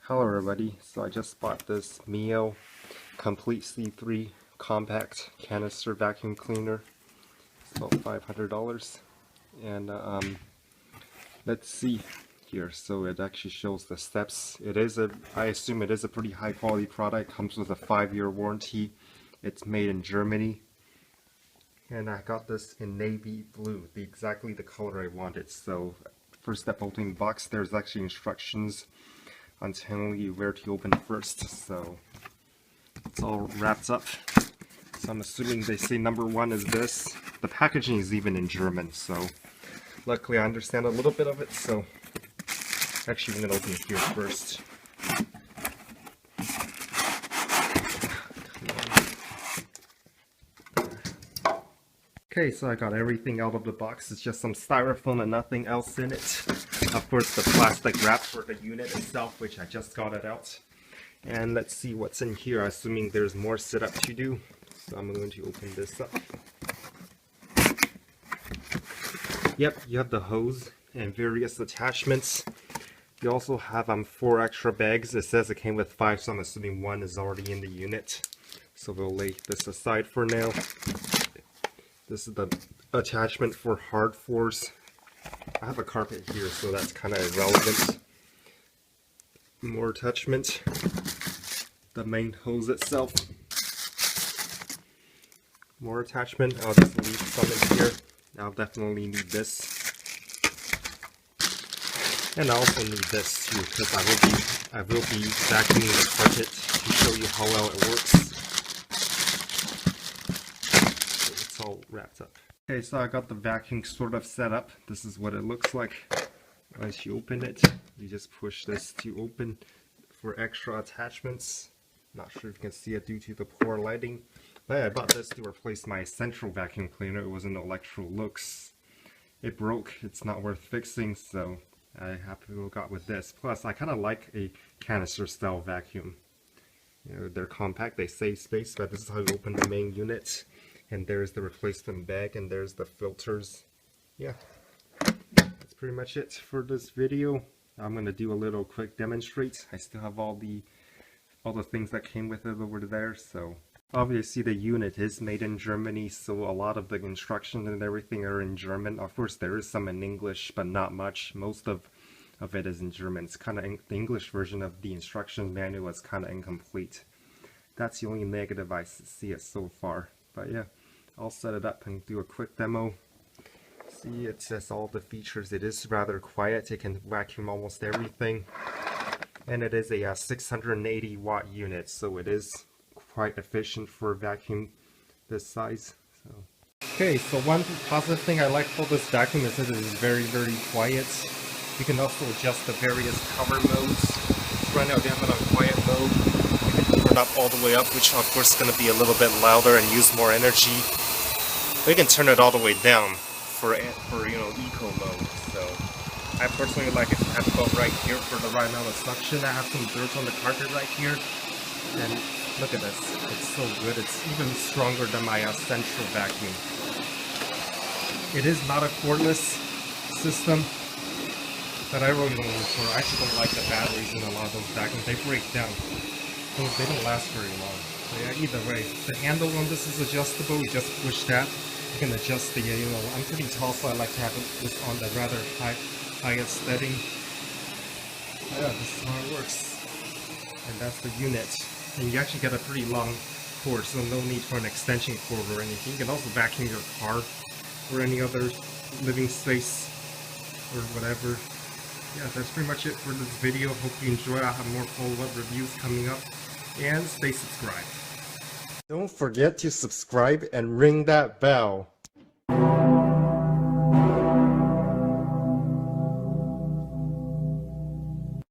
Hello everybody, so I just bought this Miele Complete C3 Compact Canister Vacuum Cleaner. It's about $500. And let's see here. So it actually shows the steps. I assume it is a pretty high quality product. It comes with a 5-year warranty. It's made in Germany. And I got this in navy blue, exactly the color I wanted. So first step opening the box, there's actually instructions on telling you where to open first. So it's all wrapped up. So I'm assuming they say number 1 is this. The packaging is even in German, so luckily I understand a little bit of it. So actually I'm going to open it here first. Okay, so I got everything out of the box. It's just some styrofoam and nothing else in it. Of course, the plastic wrap for the unit itself, which I just got it out. And let's see what's in here, assuming there's more setup to do. So I'm going to open this up. Yep, you have the hose and various attachments. You also have 4 extra bags. It says it came with 5, so I'm assuming 1 is already in the unit. So we'll lay this aside for now. This is the attachment for hard floors. I have a carpet here, so that's kind of irrelevant. More attachment. The main hose itself. More attachment. I'll just leave some in here. I'll definitely need this. And I also need this too, because I will be vacuuming the carpet to show you how well it works. So it's all wrapped up. Okay, so I got the vacuum sort of set up. This is what it looks like. Once you open it, you just push this to open for extra attachments. Not sure if you can see it due to the poor lighting. But I bought this to replace my central vacuum cleaner. It was an Electrolux. It broke. It's not worth fixing, so I happily got with this. Plus, I kind of like a canister style vacuum. You know, they're compact, they save space, but this is how you open the main unit. And there's the replacement bag, and there's the filters. Yeah, that's pretty much it for this video. I'm gonna do a little quick demonstrate. I still have all the things that came with it over there. So obviously the unit is made in Germany, so a lot of the instructions and everything are in German. Of course, there is some in English, but not much. Most of it is in German. It's kind of the English version of the instruction manual is kind of incomplete. That's the only negative I see it so far. But yeah, I'll set it up and do a quick demo. See, it says all the features. It is rather quiet. It can vacuum almost everything. And it is a 680 watt unit, so it is quite efficient for a vacuum this size. So. Okay, so one positive thing I like about this vacuum is that it is very, very quiet. You can also adjust the various power modes. Right now we have it on quiet mode. You can turn it up all the way up, which of course is going to be a little bit louder and use more energy. We can turn it all the way down for eco mode. So I personally like it. I have to go right here for the right amount of suction. I have some dirt on the carpet right here, and look at this. It's so good. It's even stronger than my central vacuum. It is not a cordless system, but I really don't look for. I actually don't like the batteries in a lot of those vacuums. They break down. They don't last very long. So yeah, either way, the handle on this is adjustable. You just push that. You can adjust the, I'm pretty tall, so I like to have this on the rather highest setting. Yeah, this is how it works. And that's the unit. And you actually get a pretty long cord, so no need for an extension cord or anything. You can also vacuum your car or any other living space or whatever. Yeah, that's pretty much it for this video. Hope you enjoy. I'll have more follow-up reviews coming up. And stay subscribed. Don't forget to subscribe and ring that bell.